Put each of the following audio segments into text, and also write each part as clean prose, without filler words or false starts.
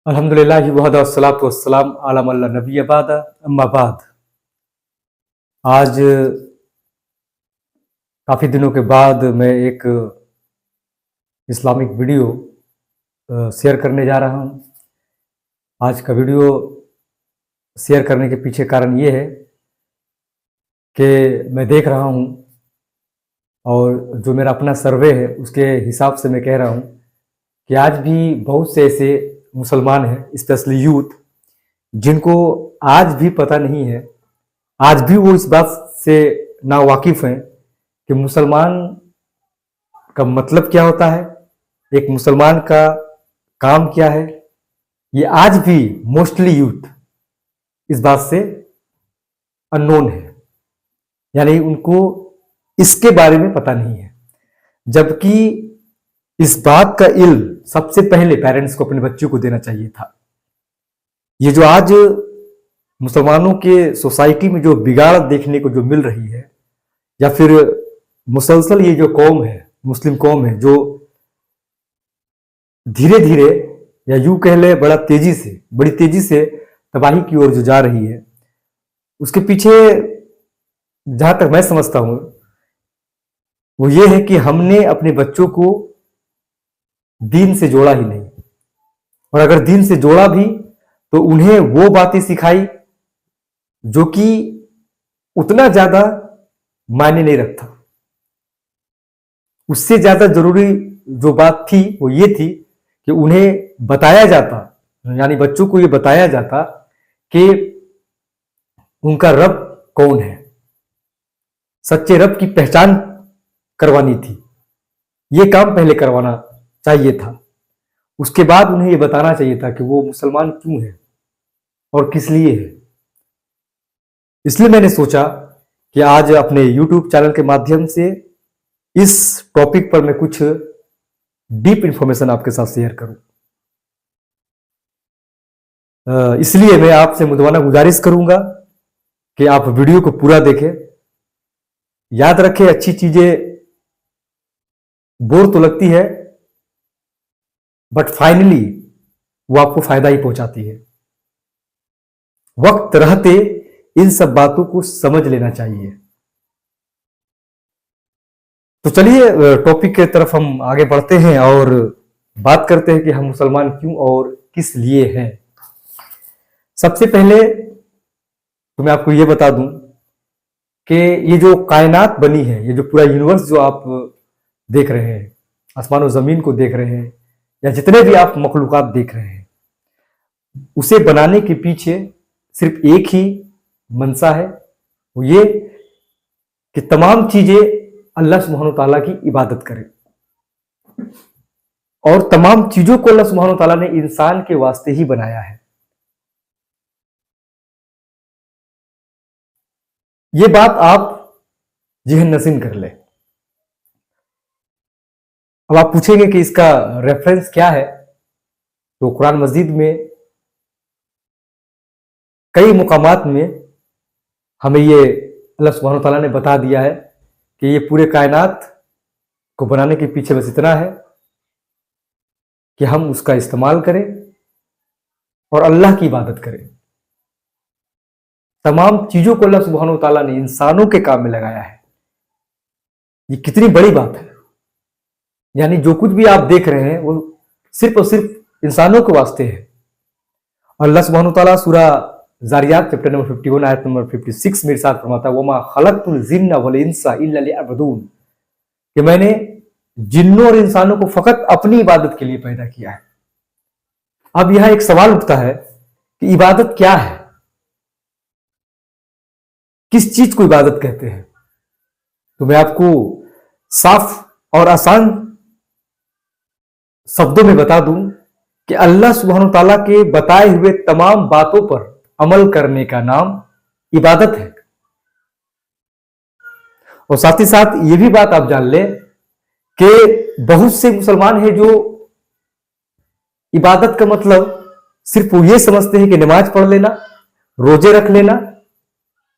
अल्हम्दुलिल्लाह वहदा वस्सलातु वस्सलाम अला मन ला नबिय्य बाद अम्मा बाद। आज काफ़ी दिनों के बाद मैं एक इस्लामिक वीडियो शेयर करने जा रहा हूँ। आज का वीडियो शेयर करने के पीछे कारण ये है कि मैं देख रहा हूँ और जो मेरा अपना सर्वे है उसके हिसाब से मैं कह रहा हूँ कि आज भी बहुत से ऐसे मुसलमान हैं, स्पेशली यूथ, जिनको आज भी पता नहीं है, आज भी वो इस बात से नावाकिफ़ हैं कि मुसलमान का मतलब क्या होता है, एक मुसलमान का काम क्या है। ये आज भी मोस्टली यूथ इस बात से अननोन है, यानी उनको इसके बारे में पता नहीं है। जबकि इस बात का इल्म सबसे पहले पेरेंट्स को अपने बच्चों को देना चाहिए था। ये जो आज मुसलमानों के सोसाइटी में जो बिगाड़ देखने को जो मिल रही है, या फिर मुसलसल ये जो कौम है, मुस्लिम कौम है, जो धीरे धीरे या यूं कह ले बड़ी तेजी से तबाही की ओर जो जा रही है, उसके पीछे जहां तक मैं समझता हूं वो ये है कि हमने अपने बच्चों को दीन से जोड़ा ही नहीं, और अगर दीन से जोड़ा भी तो उन्हें वो बातें सिखाई जो कि उतना ज्यादा मायने नहीं रखता। उससे ज्यादा जरूरी जो बात थी वो ये थी कि उन्हें बताया जाता, यानी बच्चों को ये बताया जाता कि उनका रब कौन है, सच्चे रब की पहचान करवानी थी। ये काम पहले करवाना चाहिए था। उसके बाद उन्हें ये बताना चाहिए था कि वो मुसलमान क्यों है और किस लिए है। इसलिए मैंने सोचा कि आज अपने YouTube चैनल के माध्यम से इस टॉपिक पर मैं कुछ डीप इंफॉर्मेशन आपके साथ शेयर करूं। इसलिए मैं आपसे मुद्दाना गुजारिश करूंगा कि आप वीडियो को पूरा देखें। याद रखें, अच्छी चीजें बोर तो लगती है बट फाइनली वो आपको फायदा ही पहुंचाती है। वक्त रहते इन सब बातों को समझ लेना चाहिए। तो चलिए टॉपिक की तरफ हम आगे बढ़ते हैं और बात करते हैं कि हम मुसलमान क्यों और किस लिए हैं। सबसे पहले तो मैं आपको ये बता दूं कि ये जो कायनात बनी है, ये जो पूरा यूनिवर्स जो आप देख रहे हैं, आसमान और जमीन को देख रहे हैं, या जितने भी आप मखलूकात देख रहे हैं, उसे बनाने के पीछे सिर्फ एक ही मंशा है, वो ये कि तमाम चीजें अल्लाह सुब्हानो ताला की इबादत करें। और तमाम चीजों को अल्लाह सुब्हानो ताला ने इंसान के वास्ते ही बनाया है। ये बात आप जहन नशीन कर ले। अब आप पूछेंगे कि इसका रेफरेंस क्या है, तो कुरान मजीद में कई मुकामात में हमें ये अल्लाह सुब्हानो ताला ने बता दिया है कि ये पूरे कायनात को बनाने के पीछे बस इतना है कि हम उसका इस्तेमाल करें और अल्लाह की इबादत करें। तमाम चीजों को अल्लाह सुब्हानो ताला ने इंसानों के काम में लगाया है। ये कितनी बड़ी बात है। यानी जो कुछ भी आप देख रहे हैं वो सिर्फ और सिर्फ इंसानों के वास्ते है। अल्लाह सुब्हानो ताला सूरा ज़ारियात चैप्टर नंबर 51 आयत नंबर 56 में इरशाद फरमाता है, वमा खलक़तुल जिन्ना वल इंसा इल्ला लियअबुदून, कि मैंने जिन्नों और इंसानों को फकत अपनी इबादत के लिए पैदा किया है। अब यहां एक सवाल उठता है कि इबादत क्या है, किस चीज को इबादत कहते हैं। तो मैं आपको साफ और आसान शब्दों में बता दूं कि अल्लाह सुब्हानो ताला के बताए हुए तमाम बातों पर अमल करने का नाम इबादत है। और साथ ही साथ ये भी बात आप जान लें कि बहुत से मुसलमान हैं जो इबादत का मतलब सिर्फ वो ये समझते हैं कि नमाज पढ़ लेना, रोजे रख लेना,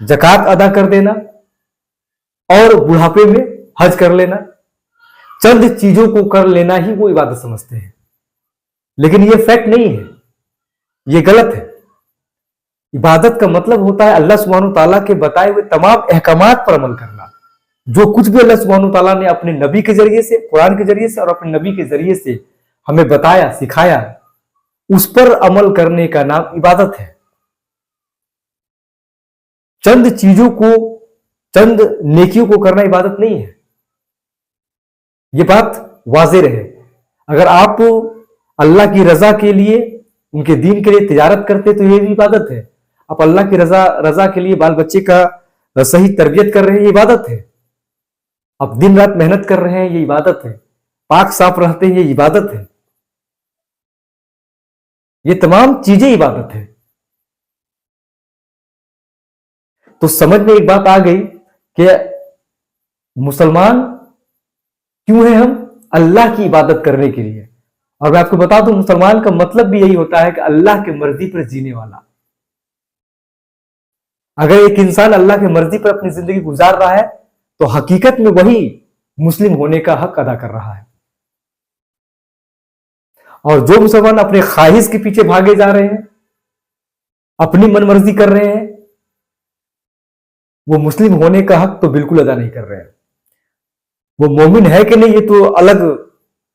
ज़कात अदा कर देना और बुढ़ापे में हज कर लेना, चंद चीजों को कर लेना ही वो इबादत समझते हैं। लेकिन ये फैक्ट नहीं है। ये गलत है। इबादत का मतलब होता है अल्लाह सुब्हानहू ताला के बताए हुए तमाम अहकामात पर अमल करना। जो कुछ भी अल्लाह सुब्हानहू ताला ने अपने नबी के जरिए से, कुरान के जरिए से और अपने नबी के जरिए से हमें बताया, सिखाया, उस पर अमल करने का नाम इबादत है। चंद चीजों को, चंद नेकियों को करना इबादत नहीं है। ये बात वाज़ेह रहे। अगर आप अल्लाह की रजा के लिए, उनके दीन के लिए तिजारत करते तो ये भी इबादत है। आप अल्लाह की रजा के लिए बाल बच्चे का सही तरबियत कर रहे हैं, ये इबादत है। आप दिन रात मेहनत कर रहे हैं, ये इबादत है। पाक साफ रहते हैं, ये इबादत है। ये तमाम चीजें इबादत है। तो समझ में एक बात आ गई कि मुसलमान क्यों है हम? अल्लाह की इबादत करने के लिए। और मैं आपको बता दूं, मुसलमान का मतलब भी यही होता है कि अल्लाह की मर्जी पर जीने वाला। अगर एक इंसान अल्लाह की मर्जी पर अपनी जिंदगी गुजार रहा है तो हकीकत में वही मुस्लिम होने का हक अदा कर रहा है। और जो मुसलमान अपने ख्वाहिश के पीछे भागे जा रहे हैं, अपनी मनमर्जी कर रहे हैं, वो मुस्लिम होने का हक तो बिल्कुल अदा नहीं कर रहे हैं। वो मोमिन है कि नहीं, ये तो अलग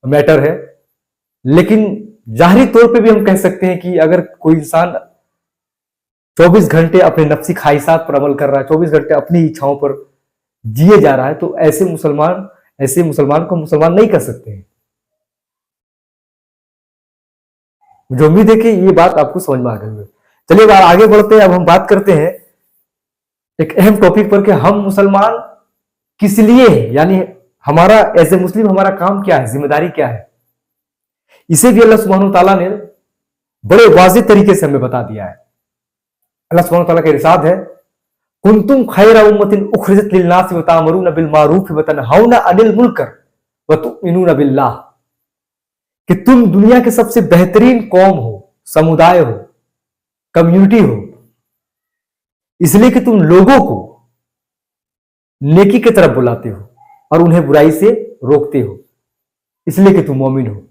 मैटर है। लेकिन जाहिरी तौर पे भी हम कह सकते हैं कि अगर कोई इंसान 24 घंटे अपने नफ्सी ख्वाहिशात पर अमल कर रहा है, 24 घंटे अपनी इच्छाओं पर जिए जा रहा है, तो ऐसे मुसलमान को मुसलमान नहीं कर सकते हैं। मुझे उम्मीद है कि ये बात आपको समझ में आ गई है। चलिए आगे बढ़ते हैं। अब हम बात करते हैं एक अहम टॉपिक पर कि हम मुसलमान किस लिए हैं, यानी हमारा एज ए मुस्लिम हमारा काम क्या है, जिम्मेदारी क्या है। इसे भी अल्लाह सुब्हानहू ताला ने बड़े वाज़ेह तरीके से हमें बता दिया है। अल्लाह सुब्हानहू ताला का इरशाद है, कुंतुम खैरा उम्मतिन उखरिजत लिन्नास व तामरूना बिल मारूफ व तनहौना अनिल मुनकर व तुमिनूना बिल्लाह, कि तुम दुनिया के सबसे बेहतरीन कौम हो, समुदाय हो, कम्युनिटी हो, इसलिए कि तुम लोगों को नेकी की तरफ बुलाते हो और उन्हें बुराई से रोकते हो, इसलिए कि तुम मोमिन हो।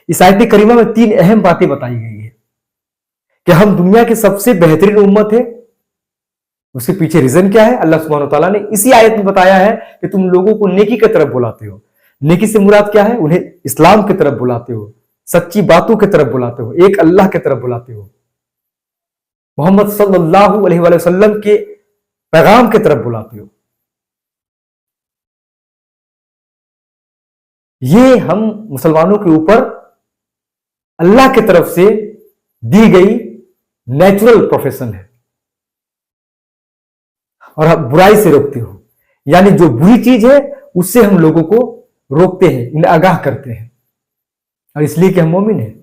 इस आयत करीमा में 3 अहम बातें बताई गई है कि हम दुनिया की सबसे बेहतरीन उम्मत है। उसके पीछे रीजन क्या है? अल्लाह सुब्हानहू ताला ने इसी आयत में बताया है कि तुम लोगों को नेकी की तरफ बुलाते हो। नेकी से मुराद क्या है? उन्हें इस्लाम की तरफ बुलाते हो, सच्ची बातों की तरफ बुलाते हो, एक अल्लाह की तरफ बुलाते हो, मोहम्मद सल्लल्लाहु अलैहि वसल्लम के पैगाम की तरफ बुलाते हो। ये हम मुसलमानों के ऊपर अल्लाह की तरफ से दी गई नेचुरल प्रोफेशन है। और आप बुराई से रोकते हो, यानी जो बुरी चीज है उससे हम लोगों को रोकते हैं, इन्हें आगाह करते हैं, और इसलिए कि हम मोमिन हैं।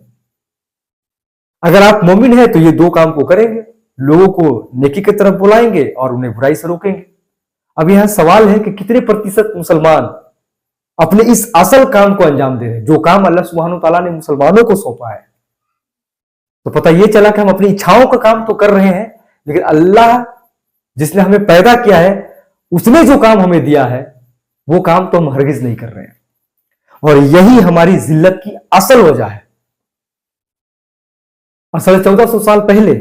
अगर आप मोमिन हैं तो ये 2 काम को करेंगे, लोगों को नेकी की तरफ बुलाएंगे और उन्हें बुराई से रोकेंगे। अब यहां सवाल है कि कितने प्रतिशत मुसलमान अपने इस असल काम को अंजाम दे रहे हैं, जो काम अल्लाह सुब्हानहू ताला ने मुसलमानों को सौंपा है। तो पता यह चला कि हम अपनी इच्छाओं का काम तो कर रहे हैं, लेकिन अल्लाह जिसने हमें पैदा किया है, उसने जो काम हमें दिया है, वो काम तो हम हरगिज नहीं कर रहे हैं। और यही हमारी जिल्लत की असल वजह है। असल 1400 साल पहले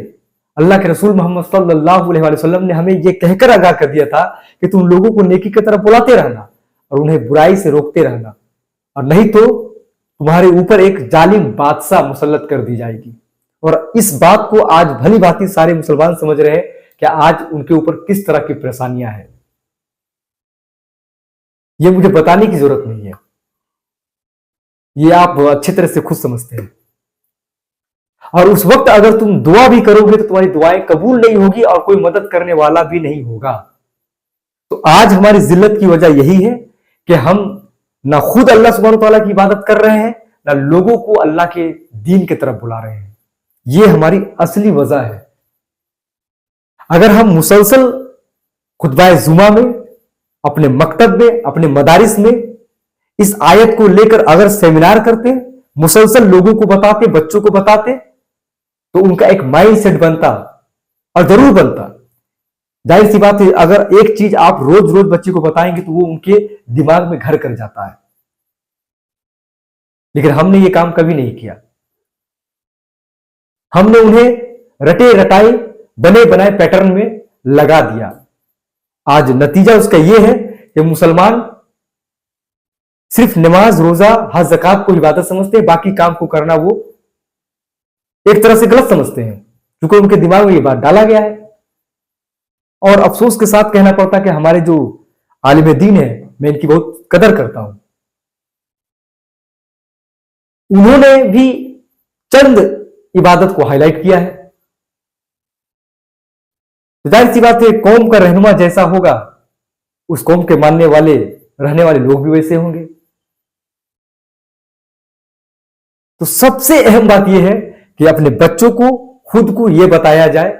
अल्लाह के रसूल मोहम्मद सल्लल्लाहु अलैहि वसल्लम ने हमें यह कहकर आगाह कर दिया था कि तुम लोगों को नेकी की तरफ बुलाते रहना और उन्हें बुराई से रोकते रहना, और नहीं तो तुम्हारे ऊपर एक जालिम बादशाह मुसल्लत कर दी जाएगी। और इस बात को आज भली भांति सारे मुसलमान समझ रहे हैं कि आज उनके ऊपर किस तरह की परेशानियां हैं। यह मुझे बताने की जरूरत नहीं है, यह आप अच्छी तरह से खुद समझते हैं। और उस वक्त अगर तुम दुआ भी करोगे तो तुम्हारी दुआएं कबूल नहीं होगी और कोई मदद करने वाला भी नहीं होगा। तो आज हमारी जिल्लत की वजह यही है कि हम ना खुद अल्लाह सुब्हानहू ताला की इबादत कर रहे हैं, ना लोगों को अल्लाह के दीन की तरफ बुला रहे हैं। यह हमारी असली वजह है। अगर हम मुसलसल खुतबाए जुमा में, अपने मकतब में, अपने मदारिस में इस आयत को लेकर अगर सेमिनार करते, मुसलसल लोगों को बताते, बच्चों को बताते, तो उनका एक माइंड सेट बनता, और जरूर बनता। जाहिर सी बात है, अगर एक चीज आप रोज रोज बच्चे को बताएंगे तो वो उनके दिमाग में घर कर जाता है। लेकिन हमने ये काम कभी नहीं किया। हमने उन्हें रटे रटाए बने बनाए पैटर्न में लगा दिया। आज नतीजा उसका यह है कि मुसलमान सिर्फ नमाज, रोजा, हज, ज़कात को इबादत समझते हैं, बाकी काम को करना वो एक तरह से गलत समझते हैं, क्योंकि उनके दिमाग में ये बात डाला गया है। और अफसोस के साथ कहना पड़ता है कि हमारे जो आलिम दीन है, मैं इनकी बहुत कदर करता हूं, उन्होंने भी चंद इबादत को हाईलाइट किया है। तो जाहिर सी बात है, कौम का रहनुमा जैसा होगा, उस कौम के मानने वाले रहने वाले लोग भी वैसे होंगे। तो सबसे अहम बात यह है कि अपने बच्चों को, खुद को यह बताया जाए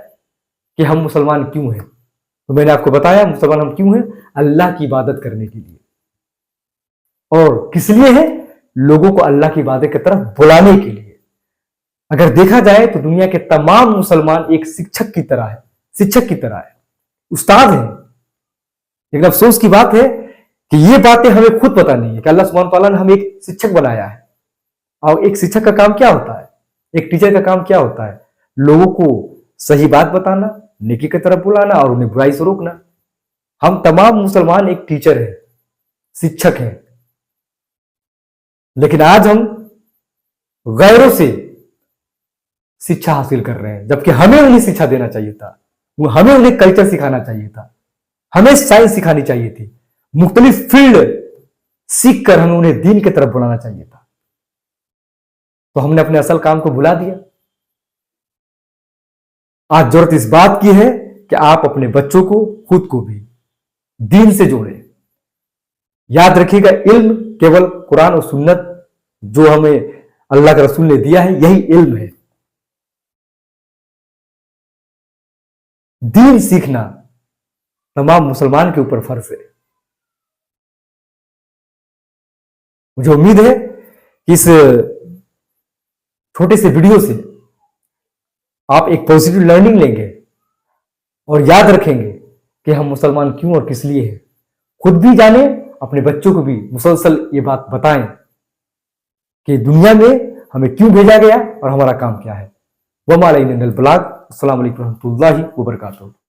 कि हम मुसलमान क्यों हैं। तो मैंने आपको बताया मुसलमान हम क्यों हैं, अल्लाह की इबादत करने के लिए। और किस लिए है? लोगों को अल्लाह की इबादत की तरफ बुलाने के लिए। अगर देखा जाए तो दुनिया के तमाम मुसलमान एक शिक्षक की तरह है, उस्ताद है। लेकिन अफसोस की बात है कि ये बातें हमें खुद पता नहीं है कि अल्लाह सुब्हानहू तआला ने हमें एक शिक्षक बनाया है। और एक शिक्षक का काम क्या होता है, एक टीचर का काम क्या होता है? लोगों को सही बात बताना, नेकी की तरफ बुलाना और उन्हें बुराई से रोकना। हम तमाम मुसलमान एक टीचर है, शिक्षक है। लेकिन आज हम गैरों से शिक्षा हासिल कर रहे हैं, जबकि हमें उन्हें शिक्षा देना चाहिए था। हमें उन्हें कल्चर सिखाना चाहिए था, हमें साइंस सिखानी चाहिए थी, मुख्तलिफ फील्ड सीख कर हमें उन्हें दीन की तरफ बुलाना चाहिए था। तो हमने अपने असल काम को भुला दिया। आज जरूरत इस बात की है कि आप अपने बच्चों को, खुद को भी दीन से जोड़ें। याद रखिएगा, इल्म केवल कुरान और सुन्नत जो हमें अल्लाह के रसूल ने दिया है, यही इल्म है। दीन सीखना तमाम मुसलमान के ऊपर फर्ज है। मुझे उम्मीद है कि इस छोटे से वीडियो से आप एक पॉजिटिव लर्निंग लेंगे और याद रखेंगे कि हम मुसलमान क्यों और किस लिए हैं। खुद भी जाने, अपने बच्चों को भी मुसलसल ये बात बताएं कि दुनिया में हमें क्यों भेजा गया और हमारा काम क्या है। वमा अलैना इल्लल बलाग। अस्सलामु अलैकुम रहमतुल्लाहि व बरकातुहू।